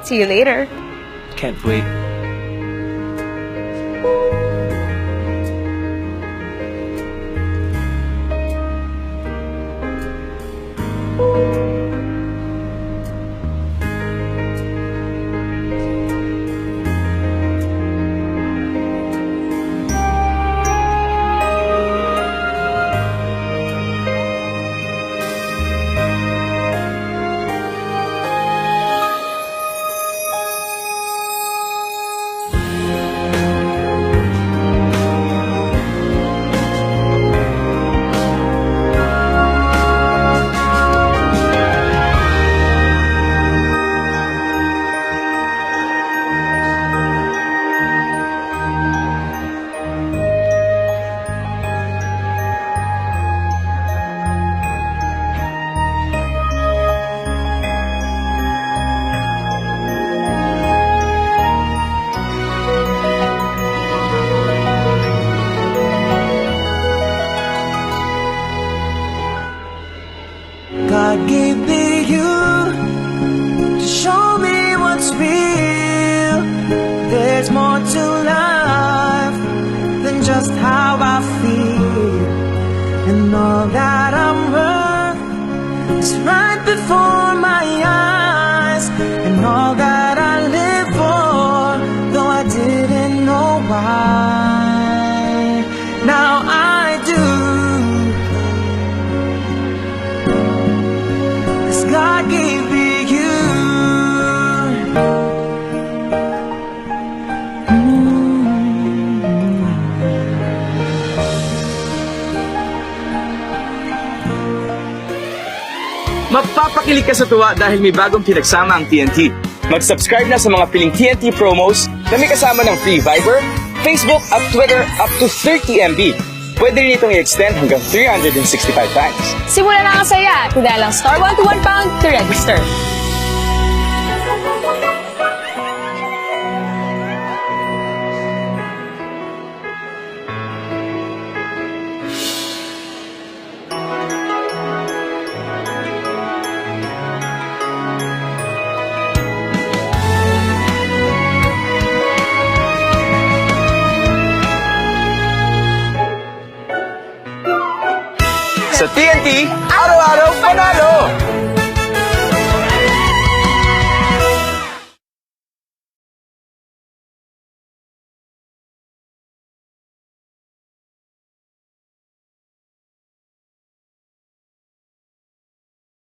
See you later. Can't wait. God gave me you to show me what's real. There's more to life than just how I feel. And all that I'm worth is right before my eyes. And all that I live for, though I didn't know why, now I do. God gave me you. Mapapakilig ka sa tuwa dahil may bagong pinagsama ang TNT. Mag-subscribe na sa mga piling TNT promos na may kasama ng free Viber, Facebook at Twitter up to 30 MB. Pwede rin itong i-extend hanggang 365 times. Simulan na ang saya. Kaya lang star 121 pound to register. Sa TNT, araw-araw panalo!